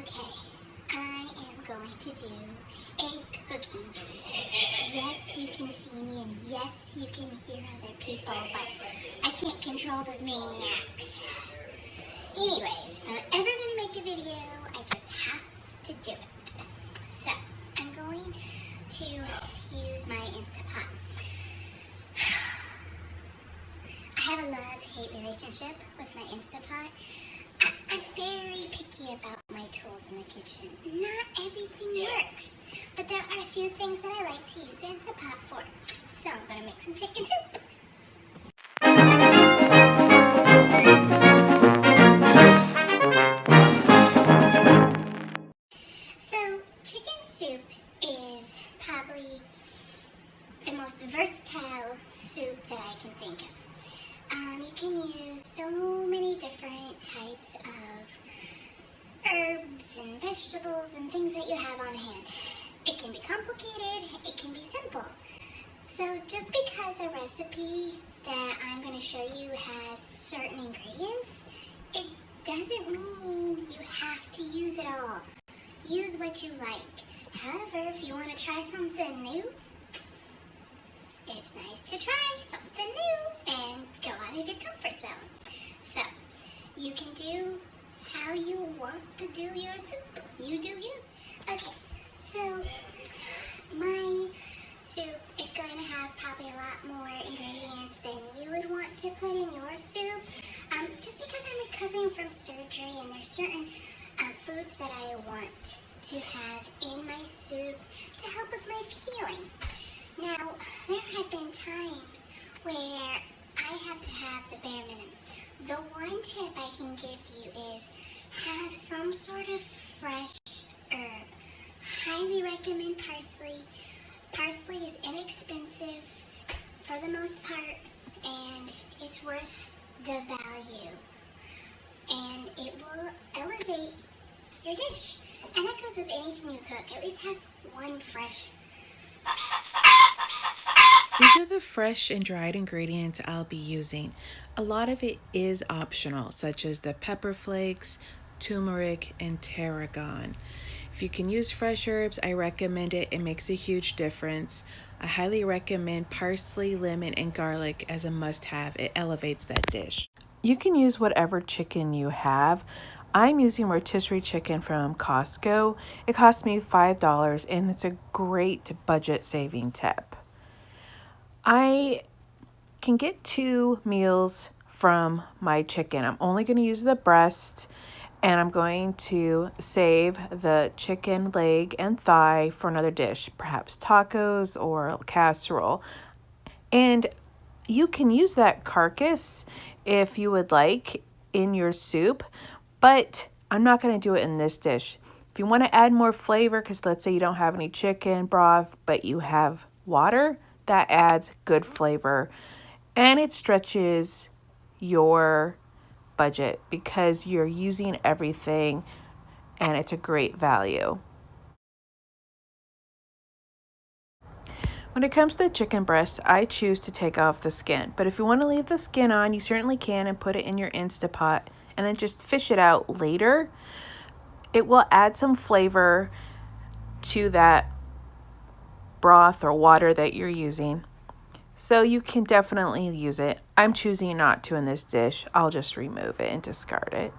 Okay, I am going to do a cooking video. Yes, you can see me, and yes, you can hear other people, but I can't control those maniacs. Anyways, if I'm ever going to make a video, I just have to do it. So, I'm going to use my Instapot. I have a love-hate relationship with my Instapot. I'm very picky about my tools in the kitchen. Not everything works, but there are a few things that I like to use the Instapot for. So I'm going to make some chicken soup. So chicken soup is probably the most versatile soup that I can think of. You can use so many different types of herbs and vegetables and things that you have on hand. It can be complicated, it can be simple. So just because a recipe that I'm going to show you has certain ingredients, it doesn't mean you have to use it all. Use what you like. However, if you want to try something new, it's nice to try something new and go out of your comfort zone. So, you can do how you want to do your soup. You do you. Okay, so my soup is going to have probably a lot more ingredients than you would want to put in your soup. Just because I'm recovering from surgery and there's certain foods that I want to have in my soup to help with my healing. Now, there have been times where I have to have the bare minimum. The one tip I can give you is have some sort of fresh herb. Highly recommend parsley. Parsley is inexpensive for the most part, and it's worth the value. And it will elevate your dish. And that goes with anything you cook. At least have one fresh. These are the fresh and dried ingredients I'll be using. A lot of it is optional, such as the pepper flakes, turmeric, and tarragon. If you can use fresh herbs, I recommend it. It makes a huge difference. I highly recommend parsley, lemon, and garlic as a must-have. It elevates that dish. You can use whatever chicken you have. I'm using rotisserie chicken from Costco. It cost me $5, and it's a great budget-saving tip. I can get 2 meals from my chicken. I'm only going to use the breast, and I'm going to save the chicken leg and thigh for another dish, perhaps tacos or casserole. And you can use that carcass if you would like in your soup, but I'm not going to do it in this dish. If you want to add more flavor, because let's say you don't have any chicken broth, but you have water, that adds good flavor, and it stretches your budget because you're using everything, and it's a great value. When it comes to the chicken breast, I choose to take off the skin, but if you want to leave the skin on, you certainly can and put it in your Instapot and then just fish it out later. It will add some flavor to that broth or water that you're using, so you can definitely use it. I'm choosing not to in this dish. I'll just remove it and discard it.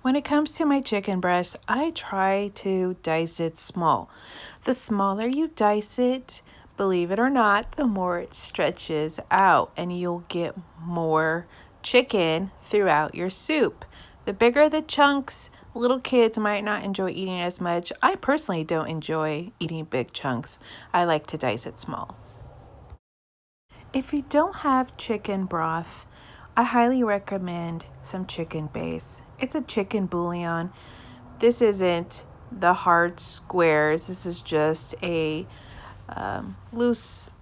When it comes to my chicken breast, I try to dice it small. The smaller you dice it, believe it or not, the more it stretches out and you'll get more chicken throughout your soup. The bigger the chunks, little kids might not enjoy eating as much. I personally don't enjoy eating big chunks. I like to dice it small. If you don't have chicken broth, I highly recommend some chicken base. It's a chicken bouillon. This isn't the hard squares. This is just a loose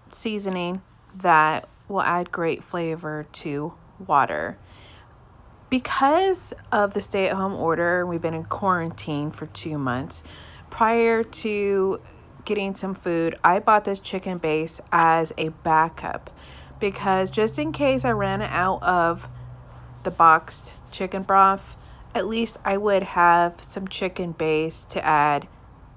seasoning that will add great flavor to water. Because of the stay-at-home order, we've been in quarantine for 2 months. Prior to getting some food, I bought this chicken base as a backup because just in case I ran out of the boxed chicken broth, at least I would have some chicken base to add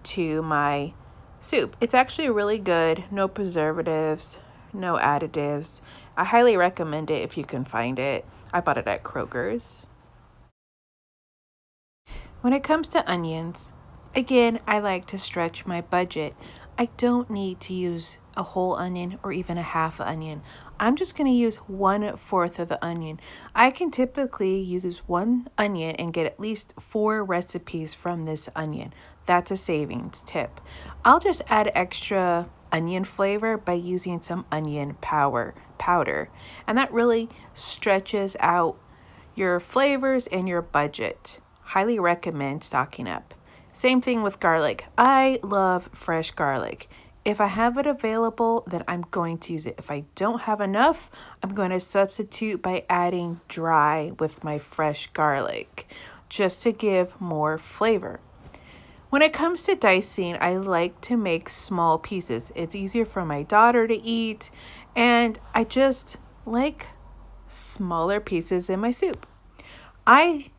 to my soup. It's actually really good, no preservatives, no additives. I highly recommend it if you can find it. I bought it at Kroger's. When it comes to onions, again, I like to stretch my budget. I don't need to use a whole onion or even a half onion. I'm just going to use 1/4 of the onion. I can typically use one onion and get at least 4 recipes from this onion. That's a savings tip. I'll just add extra onion flavor by using some onion powder. And that really stretches out your flavors and your budget. Highly recommend stocking up. Same thing with garlic. I love fresh garlic. If I have it available, then I'm going to use it. If I don't have enough, I'm going to substitute by adding dry with my fresh garlic, just to give more flavor. When it comes to dicing, I like to make small pieces. It's easier for my daughter to eat, and I just like smaller pieces in my soup. I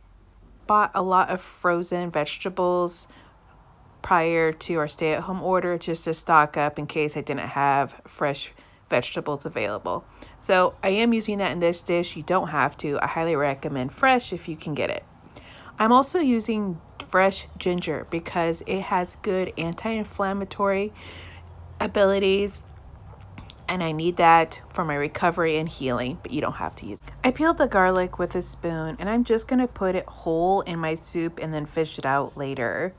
bought a lot of frozen vegetables prior to our stay-at-home order just to stock up in case I didn't have fresh vegetables available. So I am using that in this dish. You don't have to. I highly recommend fresh if you can get it. I'm also using fresh ginger because it has good anti-inflammatory abilities, and I need that for my recovery and healing, but you don't have to use it. I peeled the garlic with a spoon, and I'm just going to put it whole in my soup and then fish it out later.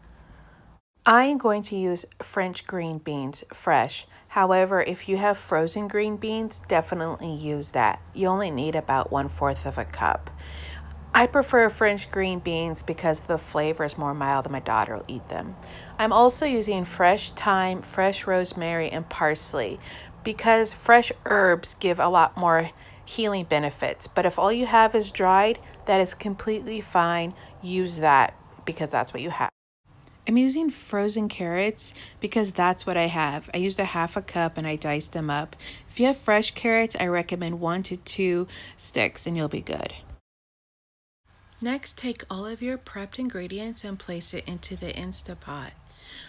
I'm going to use French green beans fresh. However, if you have frozen green beans, definitely use that. You only need about 1/4 of a cup. I prefer French green beans because the flavor is more mild and my daughter will eat them. I'm also using fresh thyme, fresh rosemary, and parsley because fresh herbs give a lot more healing benefits. But if all you have is dried, that is completely fine. Use that because that's what you have. I'm using frozen carrots because that's what I have. I used a 1/2 cup and I diced them up. If you have fresh carrots, I recommend 1 to 2 sticks and you'll be good. Next, take all of your prepped ingredients and place it into the Instapot.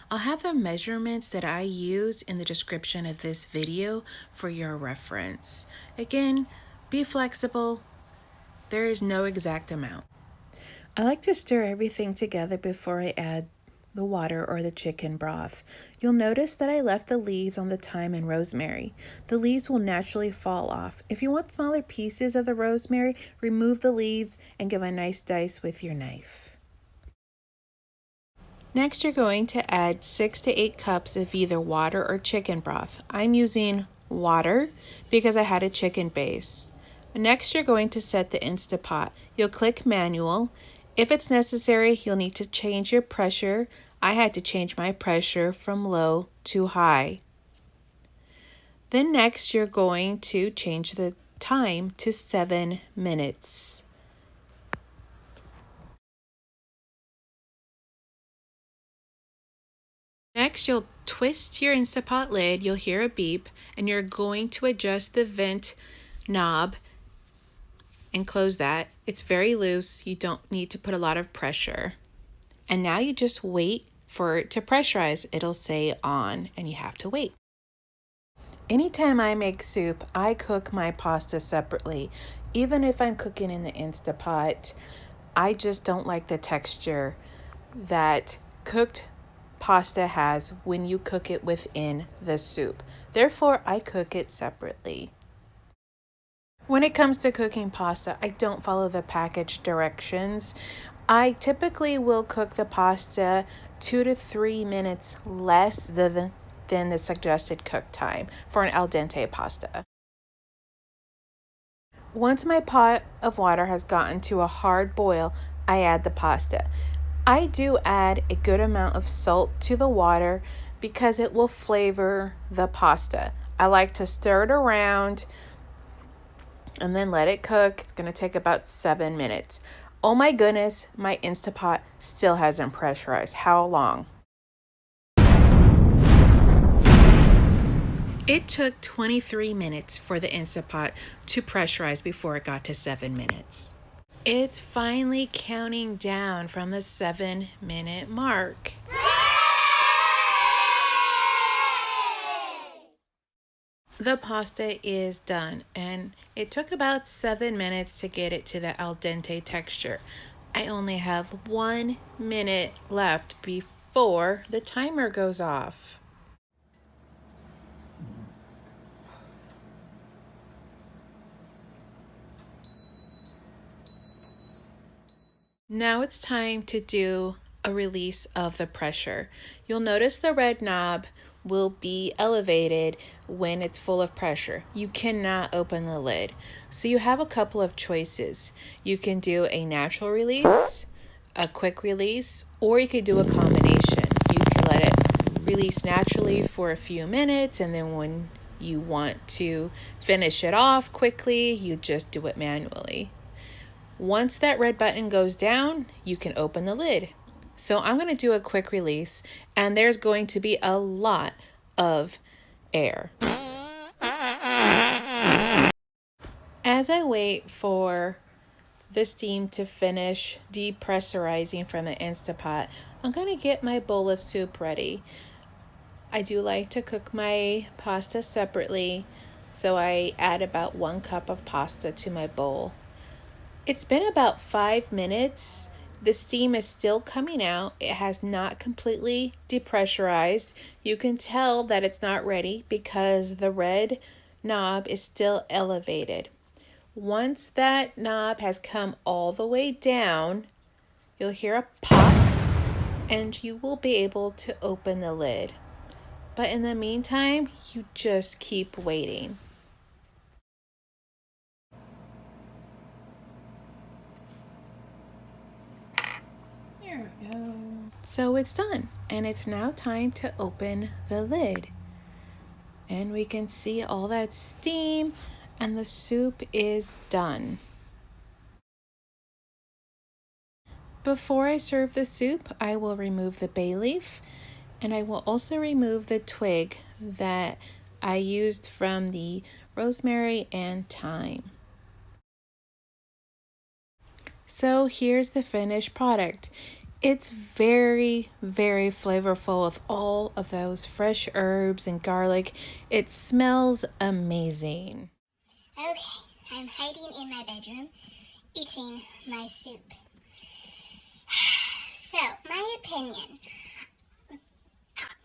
I'll have the measurements that I use in the description of this video for your reference. Again, be flexible. There is no exact amount. I like to stir everything together before I add the water or the chicken broth. You'll notice that I left the leaves on the thyme and rosemary. The leaves will naturally fall off. If you want smaller pieces of the rosemary, remove the leaves and give a nice dice with your knife. Next, you're going to add 6 to 8 cups of either water or chicken broth. I'm using water because I had a chicken base. Next, you're going to set the Instapot. You'll click manual. If it's necessary, you'll need to change your pressure. I had to change my pressure from low to high. Then next, you're going to change the time to 7 minutes. Next, you'll twist your Instapot lid. You'll hear a beep, and you're going to adjust the vent knob and close that. It's very loose. You don't need to put a lot of pressure. And now you just wait for it to pressurize. It'll say on, and you have to wait. Anytime I make soup, I cook my pasta separately. Even if I'm cooking in the Instapot, I just don't like the texture that cooked pasta has when you cook it within the soup. Therefore, I cook it separately. When it comes to cooking pasta, I don't follow the package directions. I typically will cook the pasta 2 to 3 minutes less than the suggested cook time for an al dente pasta. Once my pot of water has gotten to a hard boil, I add the pasta. I do add a good amount of salt to the water because it will flavor the pasta. I like to stir it around and then let it cook. It's going to take about 7 minutes. Oh my goodness, my Instapot still hasn't pressurized. How long? It took 23 minutes for the Instapot to pressurize before it got to 7 minutes. It's finally counting down from the 7-minute mark. The pasta is done, and it took about 7 minutes to get it to the al dente texture. I only have 1 minute left before the timer goes off. Now it's time to do a release of the pressure. You'll notice the red knob will be elevated when it's full of pressure. You cannot open the lid. So you have a couple of choices. You can do a natural release, a quick release, or you could do a combination. You can let it release naturally for a few minutes, and then when you want to finish it off quickly, you just do it manually. Once that red button goes down, you can open the lid. So I'm going to do a quick release, and there's going to be a lot of air. As I wait for the steam to finish depressurizing from the Instapot, I'm going to get my bowl of soup ready. I do like to cook my pasta separately, so I add about 1 cup of pasta to my bowl. It's been about 5 minutes. The steam is still coming out. It has not completely depressurized. You can tell that it's not ready because the red knob is still elevated. Once that knob has come all the way down, you'll hear a pop and you will be able to open the lid. But in the meantime, you just keep waiting. There we go. So it's done, and it's now time to open the lid. And we can see all that steam, and the soup is done. Before I serve the soup, I will remove the bay leaf, and I will also remove the twig that I used from the rosemary and thyme. So here's the finished product. It's very, very flavorful with all of those fresh herbs and garlic. It smells amazing. Okay, I'm hiding in my bedroom, eating my soup. So, my opinion,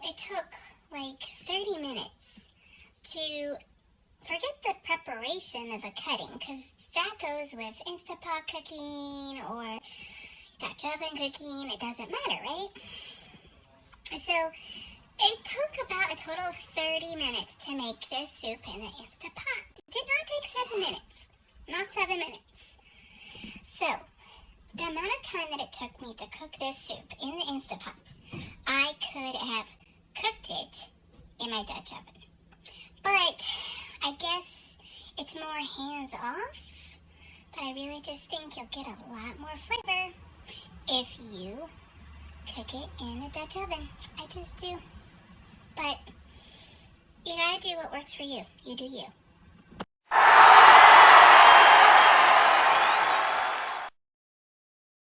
it took like 30 minutes to forget the preparation of the cutting, because that goes with Instapot cooking or Dutch oven cooking. It doesn't matter, right? So it took about a total of 30 minutes to make this soup in the Instapot. It did not take 7 minutes. Not 7 minutes. So the amount of time that it took me to cook this soup in the Instapot, I could have cooked it in my Dutch oven. But I guess it's more hands-off. But I really just think you'll get a lot more flavor if you cook it in the Dutch oven. I just do. But you gotta do what works for you. You do you.